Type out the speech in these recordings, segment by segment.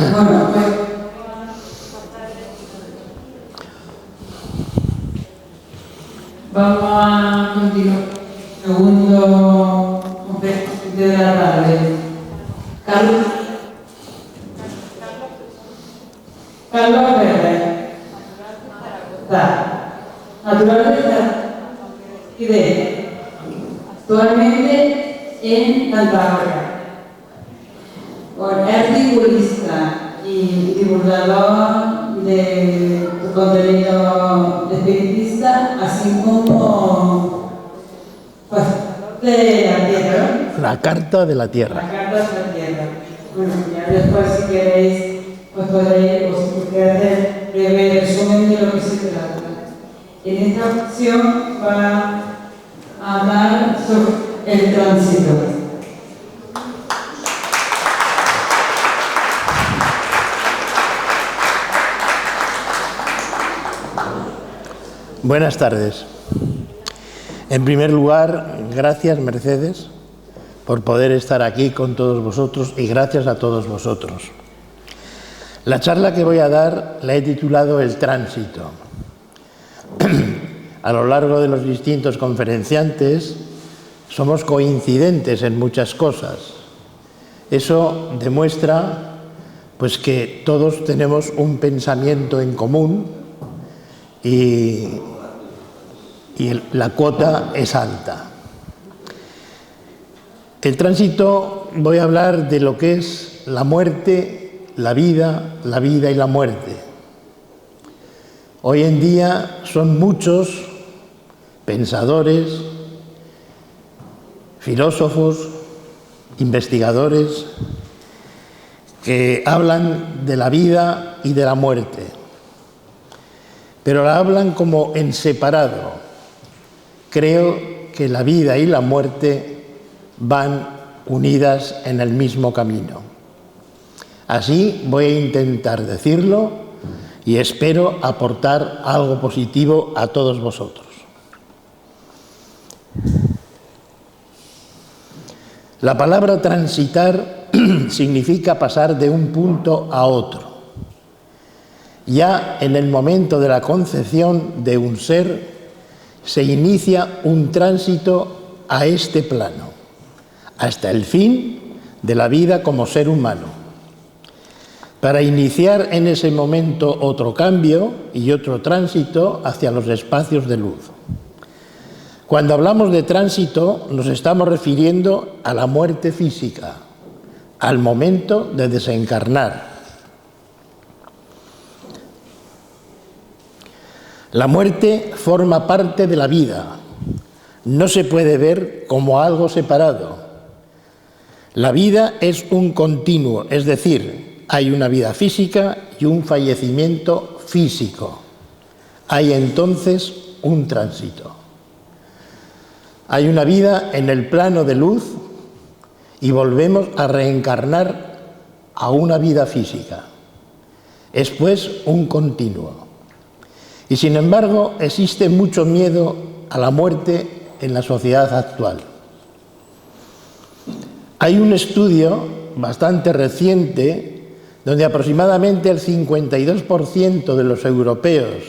Bueno, pues vamos a continuar. Segundo de la tarde. Carlos Pérez. Natural de actualmente en Cantabria. Es divulguista y divulgador de contenido espiritista, así como pues, de la Tierra. La Carta de la Tierra. La Carta de la Tierra. Bueno, ya después si queréis, pues podréis hacer breve resumen de lo que se trata. En esta ocasión va a hablar sobre el tránsito. Buenas tardes. En primer lugar, gracias, Mercedes, por poder estar aquí con todos vosotros y gracias a todos vosotros. La charla que voy a dar la he titulado El tránsito. A lo largo de los distintos conferenciantes somos coincidentes en muchas cosas. Eso demuestra pues, que todos tenemos un pensamiento en común y la cuota es alta. El tránsito, voy a hablar de lo que es la muerte, la vida y la muerte. Hoy en día son muchos pensadores, filósofos, investigadores que hablan de la vida y de la muerte, pero la hablan como en separado. Creo que la vida y la muerte van unidas en el mismo camino. Así voy a intentar decirlo y espero aportar algo positivo a todos vosotros. La palabra transitar significa pasar de un punto a otro. Ya en el momento de la concepción de un ser se inicia un tránsito a este plano, hasta el fin de la vida como ser humano, para iniciar en ese momento otro cambio y otro tránsito hacia los espacios de luz. Cuando hablamos de tránsito, nos estamos refiriendo a la muerte física, al momento de desencarnar. La muerte forma parte de la vida, no se puede ver como algo separado. La vida es un continuo, es decir, hay una vida física y un fallecimiento físico. Hay entonces un tránsito. Hay una vida en el plano de luz y volvemos a reencarnar a una vida física. Es pues un continuo. Y sin embargo, existe mucho miedo a la muerte en la sociedad actual. Hay un estudio bastante reciente donde aproximadamente el 52% de los europeos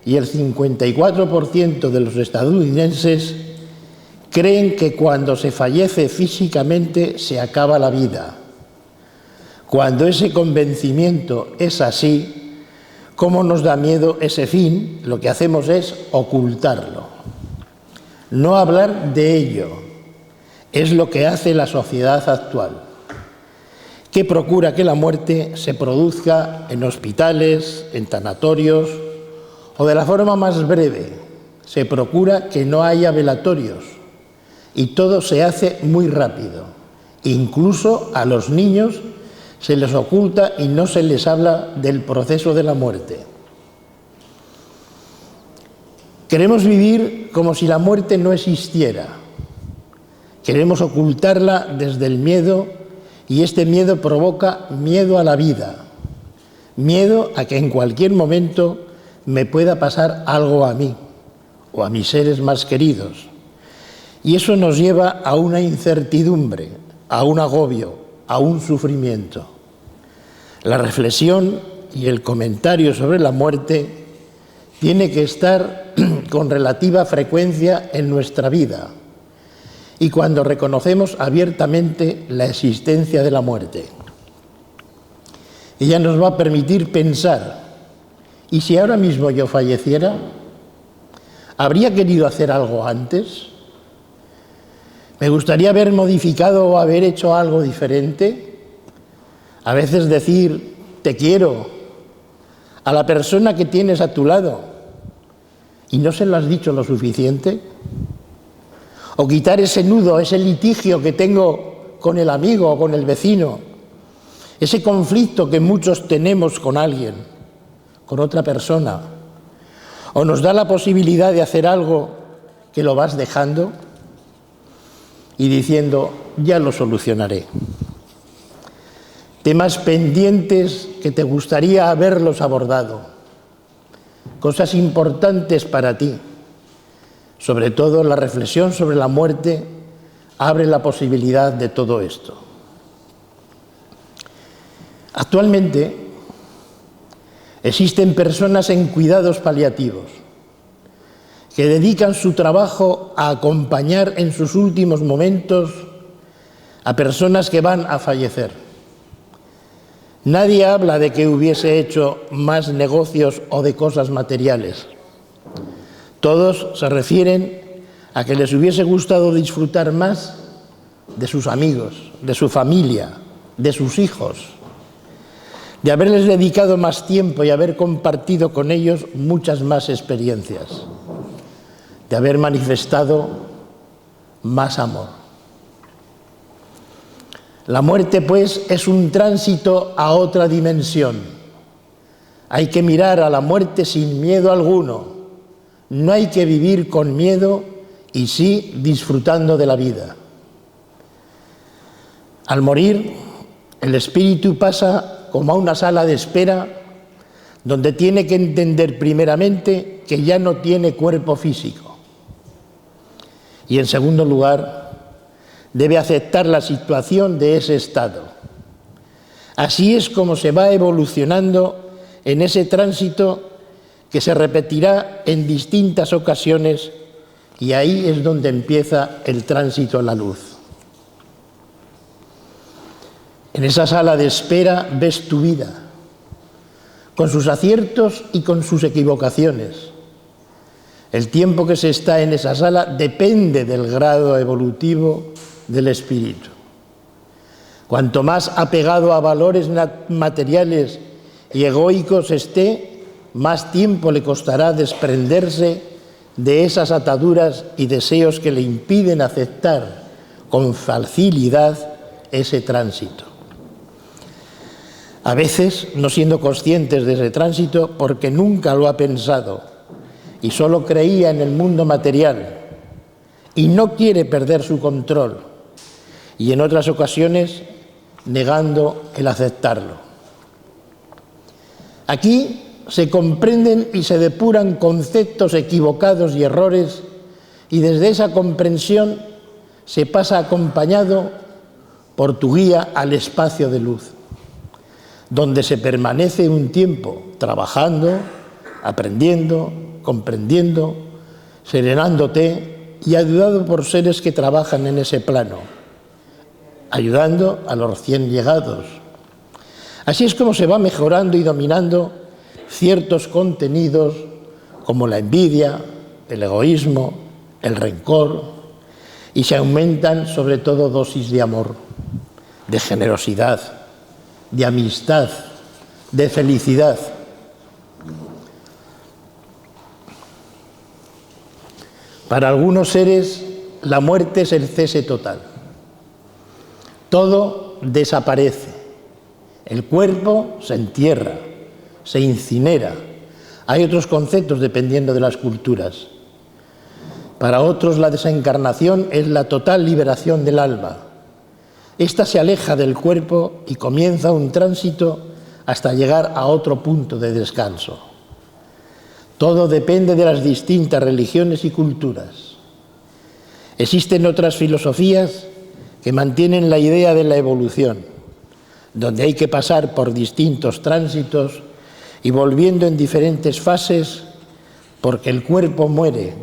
y el 54% de los estadounidenses creen que cuando se fallece físicamente se acaba la vida. Cuando ese convencimiento es así, ¿cómo nos da miedo ese fin? Lo que hacemos es ocultarlo. No hablar de ello es lo que hace la sociedad actual, que procura que la muerte se produzca en hospitales, en tanatorios o de la forma más breve. Se procura que no haya velatorios y todo se hace muy rápido. Incluso a los niños se les oculta y no se les habla del proceso de la muerte. Queremos vivir como si la muerte no existiera. Queremos ocultarla desde el miedo y este miedo provoca miedo a la vida, miedo a que en cualquier momento me pueda pasar algo a mí o a mis seres más queridos. Y eso nos lleva a una incertidumbre, a un agobio, a un sufrimiento. La reflexión y el comentario sobre la muerte tiene que estar con relativa frecuencia en nuestra vida y cuando reconocemos abiertamente la existencia de la muerte. Ella nos va a permitir pensar, ¿y si ahora mismo yo falleciera? ¿Habría querido hacer algo antes? ¿Me gustaría haber modificado o haber hecho algo diferente? A veces decir, te quiero, a la persona que tienes a tu lado y no se lo has dicho lo suficiente. O quitar ese nudo, ese litigio que tengo con el amigo o con el vecino, ese conflicto que muchos tenemos con alguien, con otra persona. O nos da la posibilidad de hacer algo que lo vas dejando y diciendo, ya lo solucionaré. Temas pendientes que te gustaría haberlos abordado, cosas importantes para ti. Sobre todo la reflexión sobre la muerte abre la posibilidad de todo esto. Actualmente existen personas en cuidados paliativos que dedican su trabajo a acompañar en sus últimos momentos a personas que van a fallecer. Nadie habla de que hubiese hecho más negocios o de cosas materiales. Todos se refieren a que les hubiese gustado disfrutar más de sus amigos, de su familia, de sus hijos, de haberles dedicado más tiempo y haber compartido con ellos muchas más experiencias, de haber manifestado más amor. La muerte, pues, es un tránsito a otra dimensión. Hay que mirar a la muerte sin miedo alguno. No hay que vivir con miedo y sí disfrutando de la vida. Al morir, el espíritu pasa como a una sala de espera donde tiene que entender primeramente que ya no tiene cuerpo físico. Y en segundo lugar, debe aceptar la situación de ese estado. Así es como se va evolucionando en ese tránsito que se repetirá en distintas ocasiones y ahí es donde empieza el tránsito a la luz. En esa sala de espera ves tu vida, con sus aciertos y con sus equivocaciones. El tiempo que se está en esa sala depende del grado evolutivo del espíritu. Cuanto más apegado a valores materiales y egoicos esté, más tiempo le costará desprenderse de esas ataduras y deseos que le impiden aceptar con facilidad ese tránsito. A veces, no siendo conscientes de ese tránsito, porque nunca lo ha pensado y solo creía en el mundo material y no quiere perder su control, y en otras ocasiones negando el aceptarlo. Aquí se comprenden y se depuran conceptos equivocados y errores, y desde esa comprensión se pasa acompañado por tu guía al espacio de luz, donde se permanece un tiempo trabajando, aprendiendo, comprendiendo, serenándote y ayudado por seres que trabajan en ese plano, ayudando a los recién llegados. Así es como se va mejorando y dominando ciertos contenidos como la envidia, el egoísmo, el rencor, y se aumentan sobre todo dosis de amor, de generosidad, de amistad, de felicidad. Para algunos seres, la muerte es el cese total. Todo desaparece. El cuerpo se entierra, se incinera. Hay otros conceptos dependiendo de las culturas. Para otros, la desencarnación es la total liberación del alma. Esta se aleja del cuerpo y comienza un tránsito hasta llegar a otro punto de descanso. Todo depende de las distintas religiones y culturas. Existen otras filosofías que mantienen la idea de la evolución. donde hay que pasar por distintos tránsitos y volviendo en diferentes fases, porque el cuerpo muere,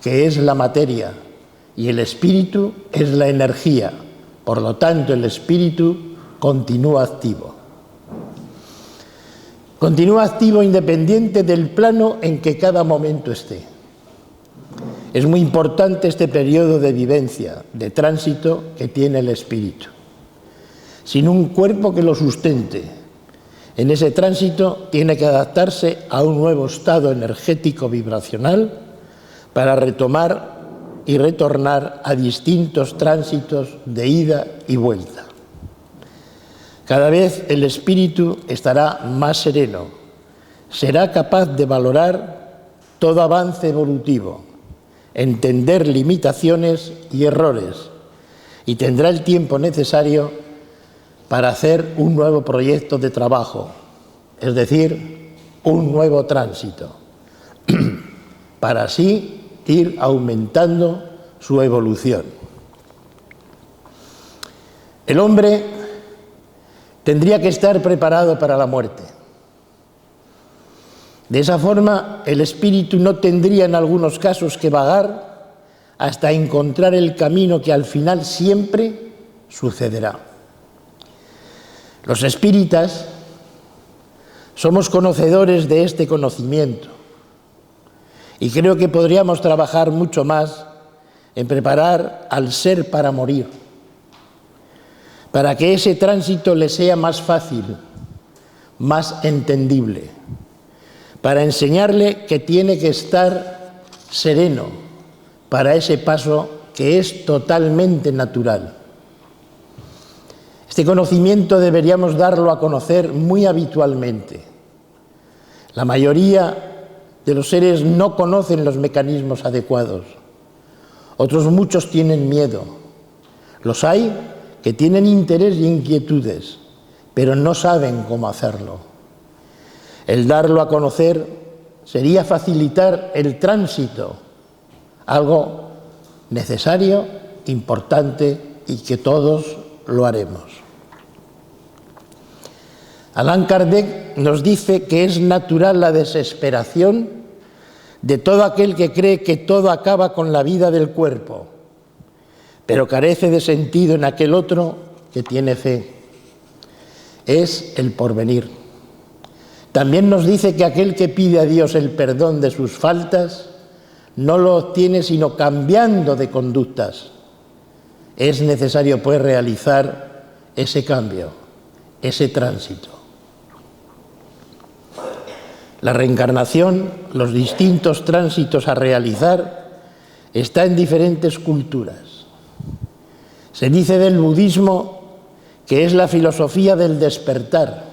que es la materia, y el espíritu es la energía. Por lo tanto, el espíritu continúa activo. Continúa activo independiente del plano en que cada momento esté. Es muy importante este periodo de vivencia, de tránsito que tiene el espíritu. Sin un cuerpo que lo sustente, en ese tránsito tiene que adaptarse a un nuevo estado energético vibracional para retomar y retornar a distintos tránsitos de ida y vuelta. Cada vez el espíritu estará más sereno, será capaz de valorar todo avance evolutivo, entender limitaciones y errores, y tendrá el tiempo necesario para hacer un nuevo proyecto de trabajo, es decir, un nuevo tránsito, para así ir aumentando su evolución. El hombre tendría que estar preparado para la muerte. De esa forma, el espíritu no tendría en algunos casos que vagar hasta encontrar el camino que al final siempre sucederá. Los espíritas somos conocedores de este conocimiento y creo que podríamos trabajar mucho más en preparar al ser para morir, para que ese tránsito le sea más fácil, más entendible, para enseñarle que tiene que estar sereno para ese paso que es totalmente natural. Este conocimiento deberíamos darlo a conocer muy habitualmente. La mayoría de los seres no conocen los mecanismos adecuados. Otros muchos tienen miedo. Los hay que tienen interés y inquietudes, pero no saben cómo hacerlo. El darlo a conocer sería facilitar el tránsito, algo necesario, importante y que todos lo haremos. Allan Kardec nos dice que es natural la desesperación de todo aquel que cree que todo acaba con la vida del cuerpo, pero carece de sentido en aquel otro que tiene fe. Es el porvenir. También nos dice que aquel que pide a Dios el perdón de sus faltas no lo obtiene sino cambiando de conductas. Es necesario, pues, realizar ese cambio, ese tránsito. La reencarnación, los distintos tránsitos a realizar, está en diferentes culturas. Se dice del budismo que es la filosofía del despertar.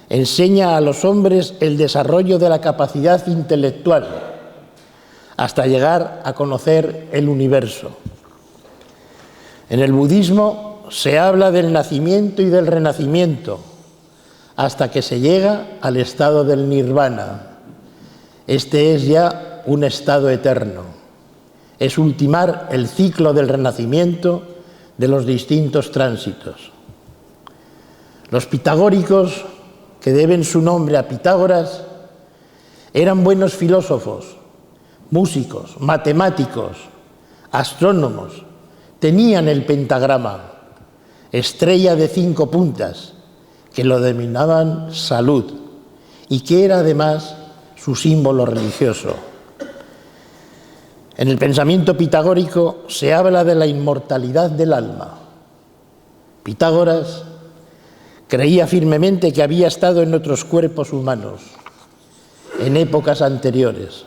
Enseña a los hombres el desarrollo de la capacidad intelectual hasta llegar a conocer el universo. En el budismo se habla del nacimiento y del renacimiento hasta que se llega al estado del nirvana. Este es ya un estado eterno. Es ultimar el ciclo del renacimiento de los distintos tránsitos. Los pitagóricos, que deben su nombre a Pitágoras, eran buenos filósofos, músicos, matemáticos, astrónomos. Tenían el pentagrama, estrella de 5 puntas, que lo denominaban salud y que era además su símbolo religioso. En el pensamiento pitagórico se habla de la inmortalidad del alma. Pitágoras creía firmemente que había estado en otros cuerpos humanos, en épocas anteriores.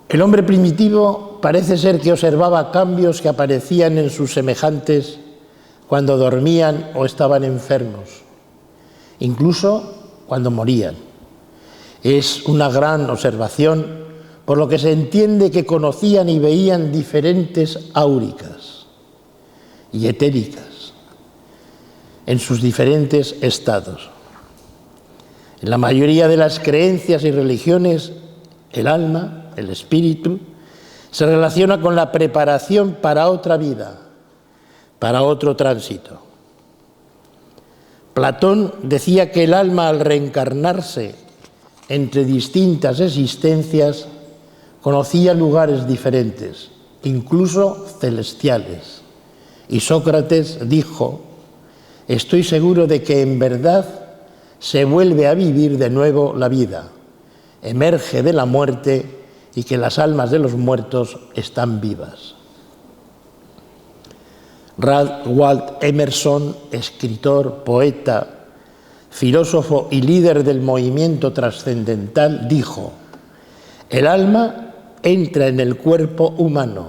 El hombre primitivo parece ser que observaba cambios que aparecían en sus semejantes cuando dormían o estaban enfermos, incluso cuando morían. Es una gran observación, por lo que se entiende que conocían y veían diferentes áuricas y etéricas en sus diferentes estados. En la mayoría de las creencias y religiones, el alma, el espíritu, se relaciona con la preparación para otra vida, para otro tránsito. Platón decía que el alma, al reencarnarse entre distintas existencias, conocía lugares diferentes, incluso celestiales. Y Sócrates dijo: estoy seguro de que en verdad se vuelve a vivir de nuevo la vida, emerge de la muerte y que las almas de los muertos están vivas. Ralph Waldo Emerson, escritor, poeta, filósofo y líder del movimiento trascendental, dijo: el alma entra en el cuerpo humano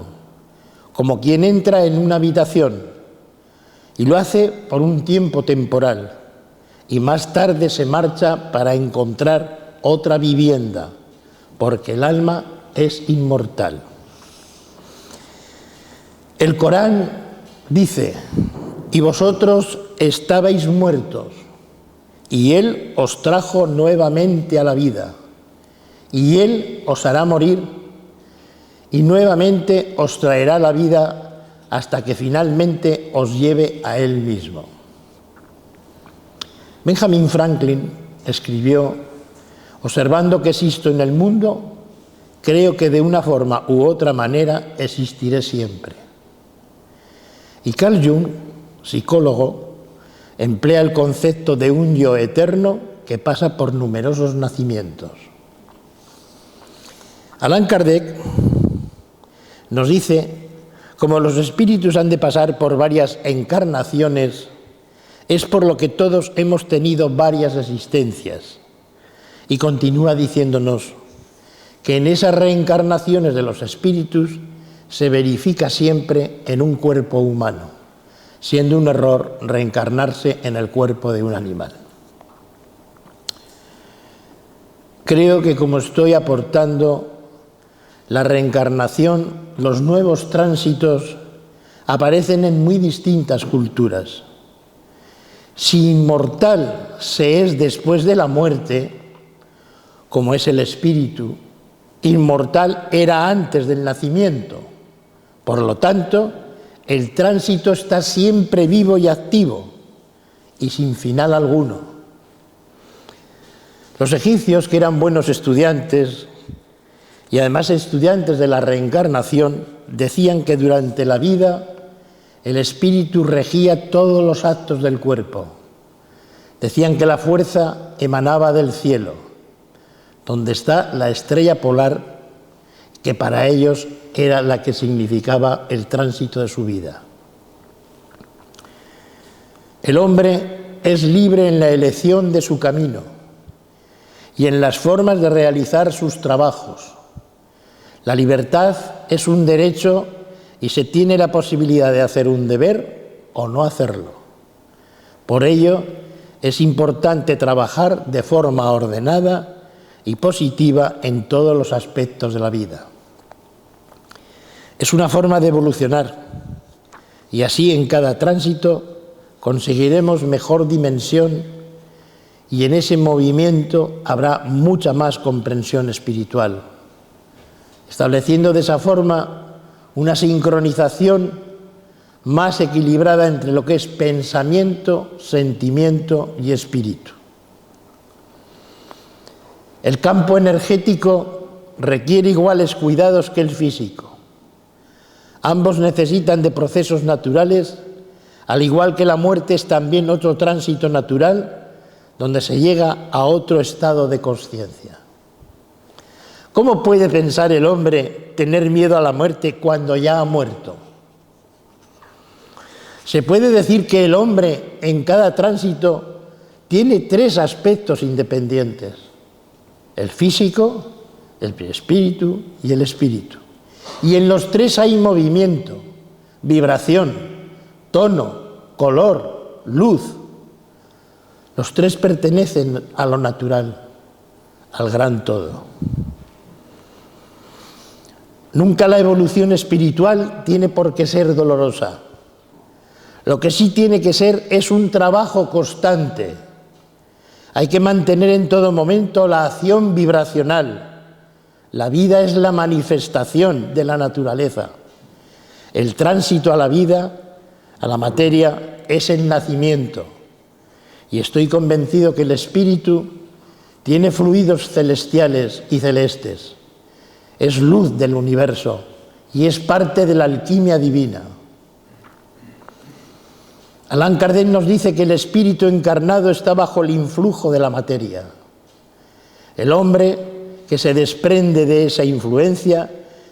como quien entra en una habitación y lo hace por un tiempo temporal y más tarde se marcha para encontrar otra vivienda, porque el alma es inmortal. El Corán dice: y vosotros estabais muertos, y Él os trajo nuevamente a la vida, y Él os hará morir, y nuevamente os traerá la vida hasta que finalmente os lleve a Él mismo. Benjamin Franklin escribió: observando que existo en el mundo, creo que de una forma u otra manera existiré siempre. Y Carl Jung, psicólogo, emplea el concepto de un yo eterno que pasa por numerosos nacimientos. Allan Kardec nos dice: como los espíritus han de pasar por varias encarnaciones, es por lo que todos hemos tenido varias existencias. Y continúa diciéndonos que en esas reencarnaciones de los espíritus se verifica siempre en un cuerpo humano, siendo un error reencarnarse en el cuerpo de un animal. Creo que como estoy aportando la reencarnación, los nuevos tránsitos aparecen en muy distintas culturas. Si inmortal se es después de la muerte, como es el espíritu, inmortal era antes del nacimiento. Por lo tanto, el tránsito está siempre vivo y activo y sin final alguno. Los egipcios, que eran buenos estudiantes y además estudiantes de la reencarnación, decían que durante la vida el espíritu regía todos los actos del cuerpo. Decían que la fuerza emanaba del cielo, donde está la estrella polar, que para ellos era la que significaba el tránsito de su vida. El hombre es libre en la elección de su camino y en las formas de realizar sus trabajos. La libertad es un derecho y se tiene la posibilidad de hacer un deber o no hacerlo. Por ello, es importante trabajar de forma ordenada y positiva en todos los aspectos de la vida. Es una forma de evolucionar y así en cada tránsito conseguiremos mejor dimensión y en ese movimiento habrá mucha más comprensión espiritual, estableciendo de esa forma una sincronización más equilibrada entre lo que es pensamiento, sentimiento y espíritu. El campo energético requiere iguales cuidados que el físico. Ambos necesitan de procesos naturales, al igual que la muerte es también otro tránsito natural donde se llega a otro estado de consciencia. ¿Cómo puede pensar el hombre tener miedo a la muerte cuando ya ha muerto? Se puede decir que el hombre en cada tránsito tiene tres aspectos independientes: el físico, el espíritu y el espíritu. Y en los tres hay movimiento, vibración, tono, color, luz. Los tres pertenecen a lo natural, al gran todo. Nunca la evolución espiritual tiene por qué ser dolorosa. Lo que sí tiene que ser es un trabajo constante. Hay que mantener en todo momento la acción vibracional. La vida es la manifestación de la naturaleza. El tránsito a la vida a la materia es el nacimiento, y estoy convencido que el espíritu tiene fluidos celestiales y celestes, es luz del universo y es parte de la alquimia divina. Allan Kardec nos dice que el espíritu encarnado está bajo el influjo de la materia. El hombre que se desprende de esa influencia,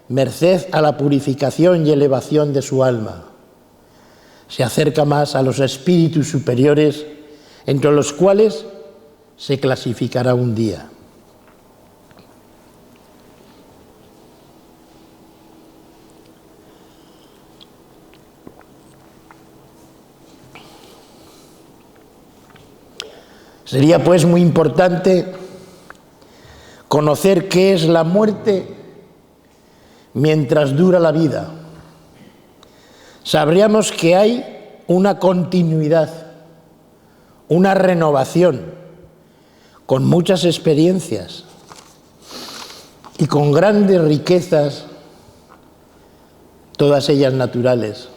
merced a la purificación y elevación de su alma, se acerca más a los espíritus superiores, entre los cuales se clasificará un día. Sería pues muy importante conocer qué es la muerte mientras dura la vida. Sabríamos que hay una continuidad, una renovación, con muchas experiencias y con grandes riquezas, todas ellas naturales,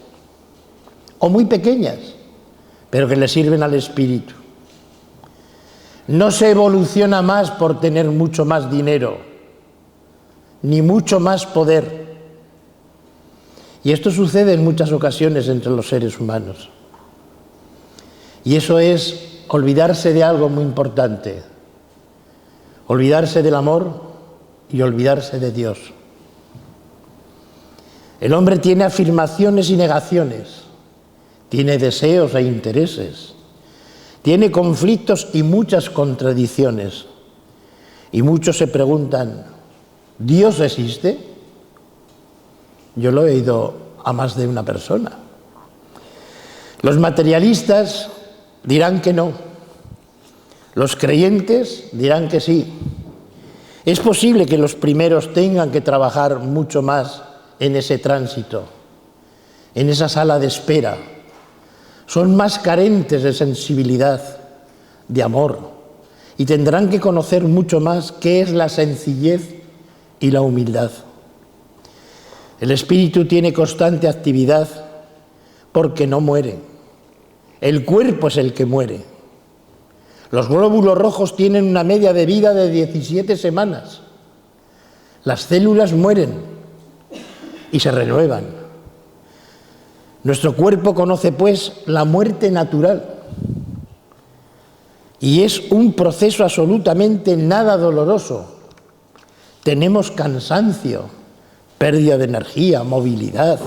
o muy pequeñas, pero que le sirven al espíritu. No se evoluciona más por tener mucho más dinero, ni mucho más poder. Y esto sucede en muchas ocasiones entre los seres humanos. Y eso es olvidarse de algo muy importante, olvidarse del amor y olvidarse de Dios. El hombre tiene afirmaciones y negaciones, tiene deseos e intereses, tiene conflictos y muchas contradicciones. Y muchos se preguntan, ¿Dios existe? Yo lo he oído a más de una persona. Los materialistas dirán que no. Los creyentes dirán que sí. Es posible que los primeros tengan que trabajar mucho más en ese tránsito, en esa sala de espera. Son más carentes de sensibilidad, de amor, y tendrán que conocer mucho más qué es la sencillez y la humildad. El espíritu tiene constante actividad porque no muere. El cuerpo es el que muere. Los glóbulos rojos tienen una media de vida de 17 semanas. Las células mueren y se renuevan. Nuestro cuerpo conoce, pues, la muerte natural. Y es un proceso absolutamente nada doloroso. Tenemos cansancio, pérdida de energía, movilidad,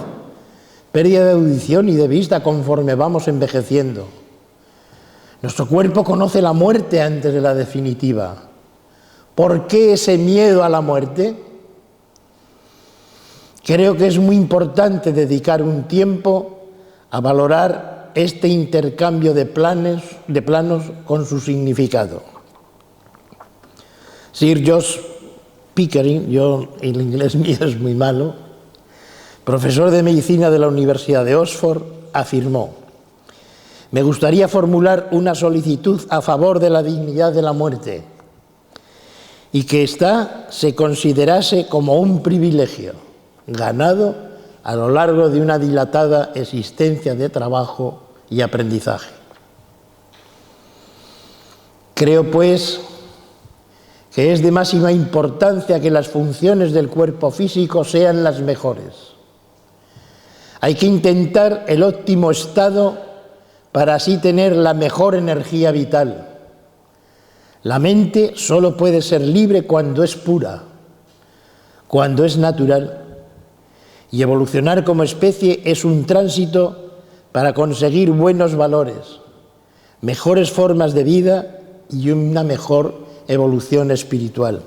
pérdida de audición y de vista conforme vamos envejeciendo. Nuestro cuerpo conoce la muerte antes de la definitiva. ¿Por qué ese miedo a la muerte? Creo que es muy importante dedicar un tiempo a valorar este intercambio de planos con su significado. Sir George Pickering, el inglés mío es muy malo, profesor de medicina de la Universidad de Oxford, afirmó: me gustaría formular una solicitud a favor de la dignidad de la muerte y que ésta se considerase como un privilegio ganado a lo largo de una dilatada existencia de trabajo y aprendizaje. Creo, pues, que es de máxima importancia que las funciones del cuerpo físico sean las mejores. Hay que intentar el óptimo estado para así tener la mejor energía vital. La mente solo puede ser libre cuando es pura, cuando es natural. Y evolucionar como especie es un tránsito para conseguir buenos valores, mejores formas de vida y una mejor evolución espiritual.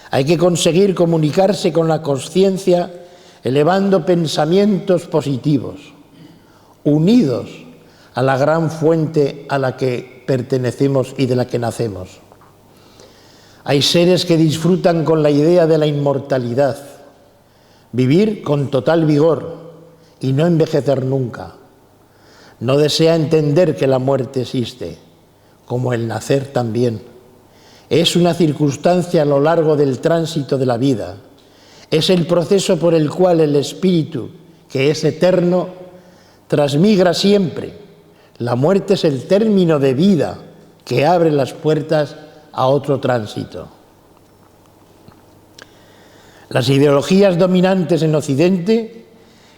Hay que conseguir comunicarse con la consciencia elevando pensamientos positivos, unidos a la gran fuente a la que pertenecemos y de la que nacemos. Hay seres que disfrutan con la idea de la inmortalidad, vivir con total vigor y no envejecer nunca. No desea entender que la muerte existe, como el nacer también. Es una circunstancia a lo largo del tránsito de la vida. Es el proceso por el cual el espíritu, que es eterno, transmigra siempre. La muerte es el término de vida que abre las puertas a otro tránsito. Las ideologías dominantes en Occidente,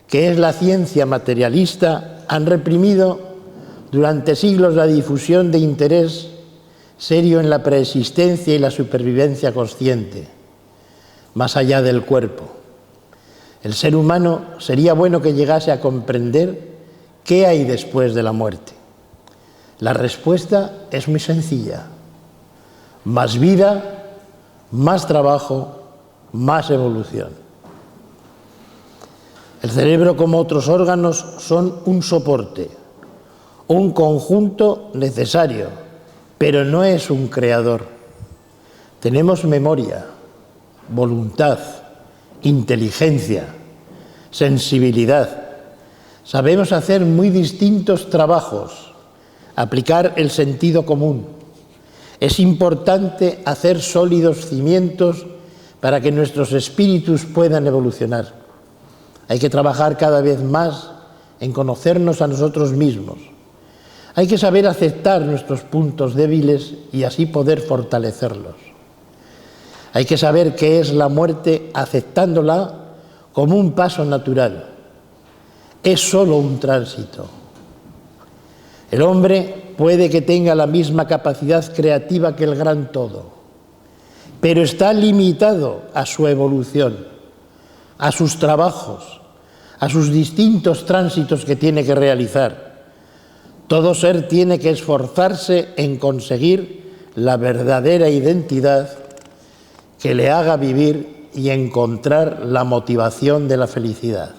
que es la ciencia materialista, han reprimido durante siglos la difusión de interés serio en la preexistencia y la supervivencia consciente, más allá del cuerpo. El ser humano sería bueno que llegase a comprender qué hay después de la muerte. La respuesta es muy sencilla: más vida, más trabajo, más evolución. El cerebro, como otros órganos, son un soporte, un conjunto necesario, pero no es un creador. Tenemos memoria, voluntad, inteligencia, sensibilidad. Sabemos hacer muy distintos trabajos, aplicar el sentido común. Es importante hacer sólidos cimientos para que nuestros espíritus puedan evolucionar. Hay que trabajar cada vez más en conocernos a nosotros mismos. Hay que saber aceptar nuestros puntos débiles y así poder fortalecerlos. Hay que saber qué es la muerte aceptándola como un paso natural. Es solo un tránsito. El hombre puede que tenga la misma capacidad creativa que el gran todo, pero está limitado a su evolución, a sus trabajos, a sus distintos tránsitos que tiene que realizar. Todo ser tiene que esforzarse en conseguir la verdadera identidad que le haga vivir y encontrar la motivación de la felicidad.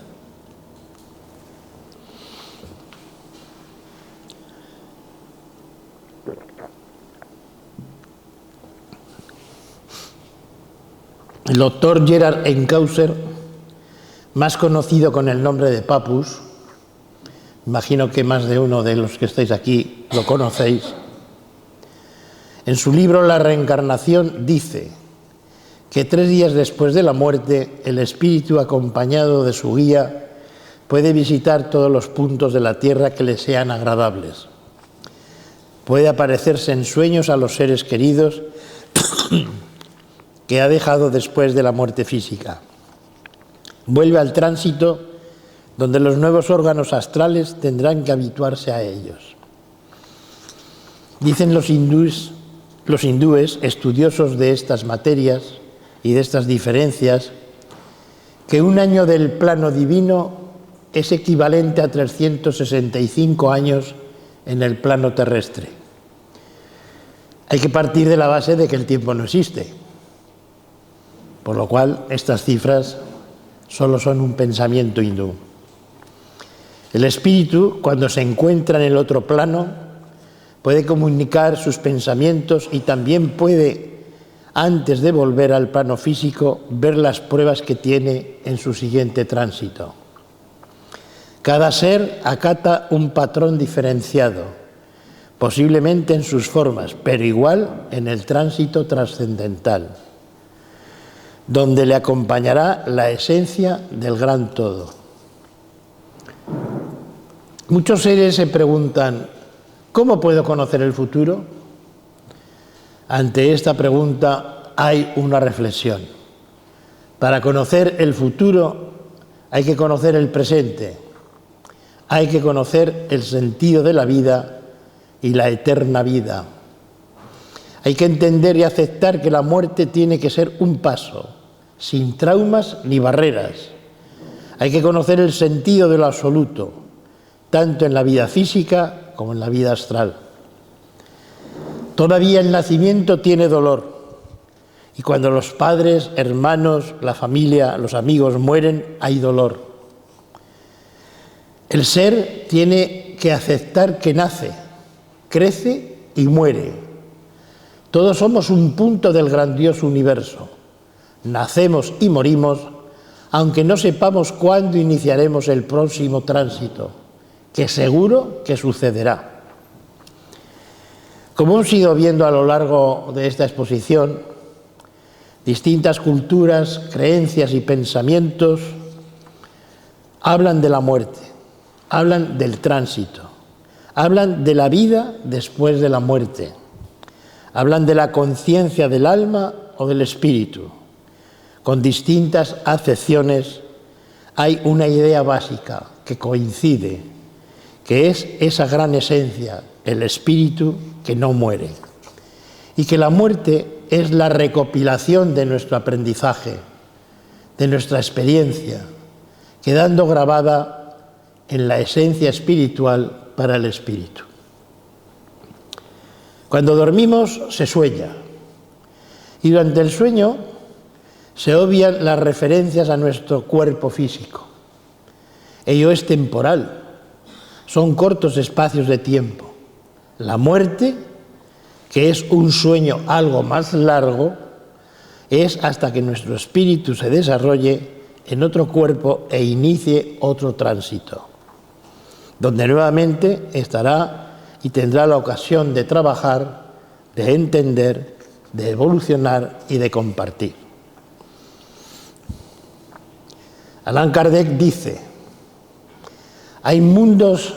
El doctor Gerard Encauser, más conocido con el nombre de Papus, imagino que más de uno de los que estáis aquí lo conocéis, en su libro La reencarnación dice que 3 días después de la muerte, el espíritu, acompañado de su guía, puede visitar todos los puntos de la tierra que le sean agradables. Puede aparecerse en sueños a los seres queridos que ha dejado después de la muerte física. Vuelve al tránsito donde los nuevos órganos astrales tendrán que habituarse a ellos. Dicen los hindúes, estudiosos de estas materias y de estas diferencias, que un año del plano divino es equivalente a 365 años en el plano terrestre. Hay que partir de la base de que el tiempo no existe, por lo cual estas cifras solo son un pensamiento hindú. El espíritu, cuando se encuentra en el otro plano, puede comunicar sus pensamientos y también puede, antes de volver al plano físico, ver las pruebas que tiene en su siguiente tránsito. Cada ser acata un patrón diferenciado, posiblemente en sus formas, pero igual en el tránsito trascendental, donde le acompañará la esencia del gran todo. Muchos seres se preguntan: ¿cómo puedo conocer el futuro? Ante esta pregunta hay una reflexión. Para conocer el futuro hay que conocer el presente, hay que conocer el sentido de la vida y la eterna vida. Hay que entender y aceptar que la muerte tiene que ser un paso, sin traumas ni barreras. Hay que conocer el sentido de lo absoluto, tanto en la vida física como en la vida astral. Todavía el nacimiento tiene dolor, y cuando los padres, hermanos, la familia, los amigos mueren, hay dolor. El ser tiene que aceptar que nace, crece y muere. Todos somos un punto del grandioso universo. Nacemos y morimos, aunque no sepamos cuándo iniciaremos el próximo tránsito, que seguro que sucederá. Como hemos ido viendo a lo largo de esta exposición, distintas culturas, creencias y pensamientos hablan de la muerte. hablan del tránsito, hablan de la vida después de la muerte, hablan de la conciencia del alma o del espíritu. Con distintas acepciones hay una idea básica que coincide, que es esa gran esencia, el espíritu que no muere, y que la muerte es la recopilación de nuestro aprendizaje, de nuestra experiencia, quedando grabada en la esencia espiritual para el espíritu. Cuando dormimos se sueña, y durante el sueño se obvian las referencias a nuestro cuerpo físico. Ello es temporal, son cortos espacios de tiempo. La muerte, que es un sueño algo más largo, es hasta que nuestro espíritu se desarrolle en otro cuerpo e inicie otro tránsito, donde nuevamente estará y tendrá la ocasión de trabajar, de entender, de evolucionar y de compartir. Allan Kardec dice: hay mundos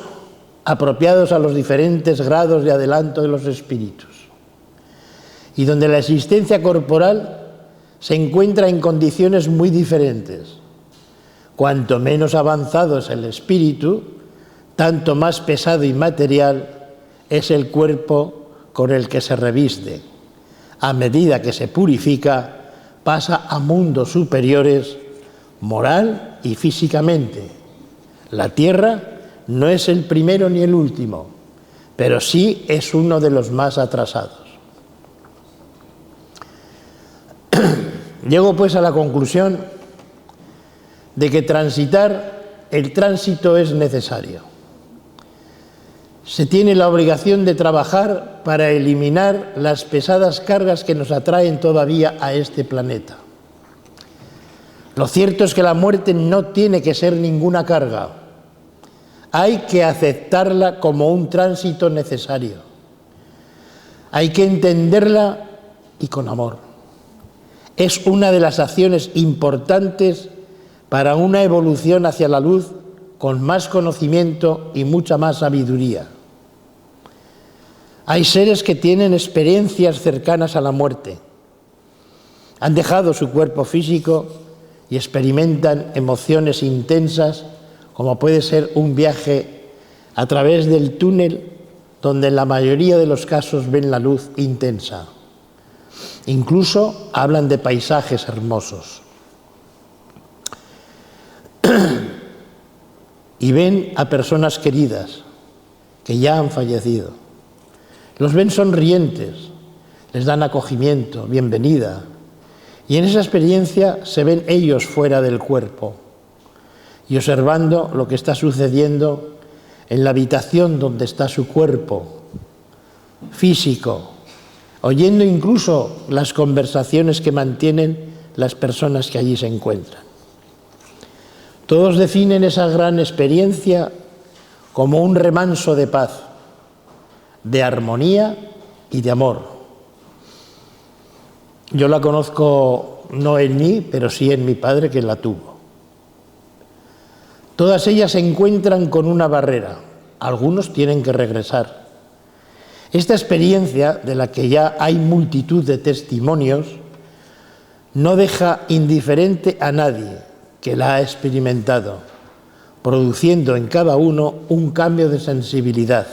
apropiados a los diferentes grados de adelanto de los espíritus, y donde la existencia corporal se encuentra en condiciones muy diferentes. Cuanto menos avanzado es el espíritu, tanto más pesado y material es el cuerpo con el que se reviste. A medida que se purifica, pasa a mundos superiores moral y físicamente. La tierra no es el primero ni el último, pero sí es uno de los más atrasados. Llego pues a la conclusión de que el tránsito es necesario. Se tiene la obligación de trabajar para eliminar las pesadas cargas que nos atraen todavía a este planeta. Lo cierto es que la muerte no tiene que ser ninguna carga. Hay que aceptarla como un tránsito necesario. Hay que entenderla y con amor. Es una de las acciones importantes para una evolución hacia la luz con más conocimiento y mucha más sabiduría. Hay seres que tienen experiencias cercanas a la muerte. Han dejado su cuerpo físico y experimentan emociones intensas, como puede ser un viaje a través del túnel, donde en la mayoría de los casos ven la luz intensa. Incluso hablan de paisajes hermosos. Y ven a personas queridas que ya han fallecido. Los ven sonrientes, les dan acogimiento, bienvenida. Y en esa experiencia se ven ellos fuera del cuerpo y observando lo que está sucediendo en la habitación donde está su cuerpo físico, oyendo incluso las conversaciones que mantienen las personas que allí se encuentran. Todos definen esa gran experiencia como un remanso de paz, de armonía y de amor. Yo la conozco no en mí, pero sí en mi padre, que la tuvo. Todas ellas se encuentran con una barrera. Algunos tienen que regresar. Esta experiencia, de la que ya hay multitud de testimonios, no deja indiferente a nadie que la ha experimentado, produciendo en cada uno un cambio de sensibilidad,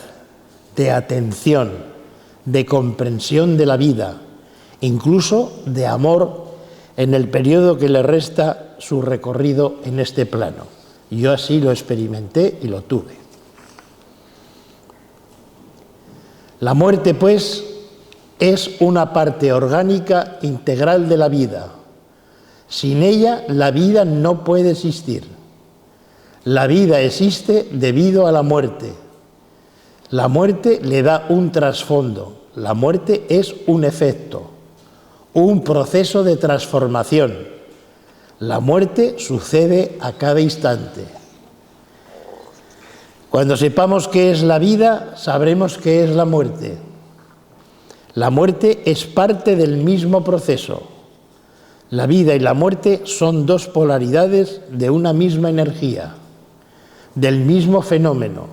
de atención, de comprensión de la vida, incluso de amor en el periodo que le resta su recorrido en este plano. Yo así lo experimenté y lo tuve. La muerte, pues, es una parte orgánica integral de la vida. Sin ella, la vida no puede existir. La vida existe debido a la muerte. La muerte le da un trasfondo. La muerte es un efecto, un proceso de transformación. La muerte sucede a cada instante. Cuando sepamos qué es la vida, sabremos qué es la muerte. La muerte es parte del mismo proceso. La vida y la muerte son dos polaridades de una misma energía. del mismo fenómeno,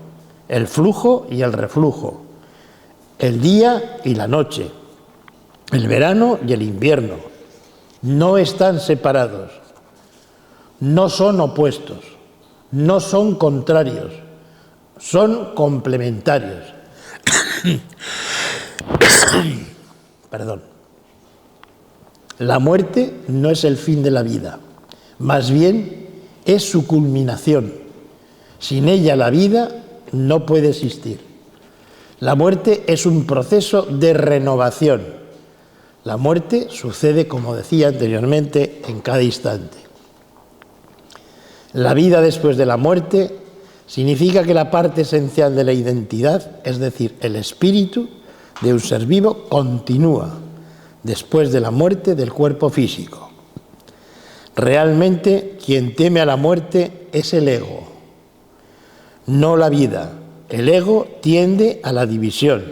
el flujo y el reflujo, el día y la noche, el verano y el invierno. No están separados, no son opuestos, no son contrarios, son complementarios. Perdón. La muerte no es el fin de la vida, más bien es su culminación. Sin ella la vida no puede existir. La muerte es un proceso de renovación. La muerte sucede, como decía anteriormente, en cada instante. La vida después de la muerte significa que la parte esencial de la identidad, es decir, el espíritu de un ser vivo, continúa después de la muerte del cuerpo físico. Realmente, quien teme a la muerte es el ego, no la vida. El ego tiende a la división,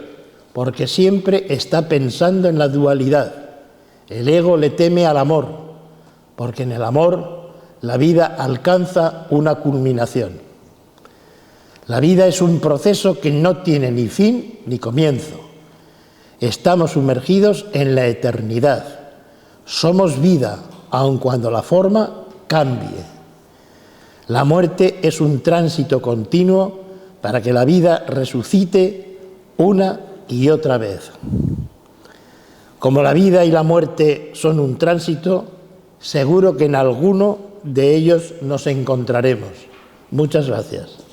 porque siempre está pensando en la dualidad. El ego le teme al amor, porque en el amor la vida alcanza una culminación. La vida es un proceso que no tiene ni fin ni comienzo. Estamos sumergidos en la eternidad. Somos vida, aun cuando la forma cambie. La muerte es un tránsito continuo para que la vida resucite una y otra vez. Como la vida y la muerte son un tránsito, seguro que en alguno de ellos nos encontraremos. Muchas gracias.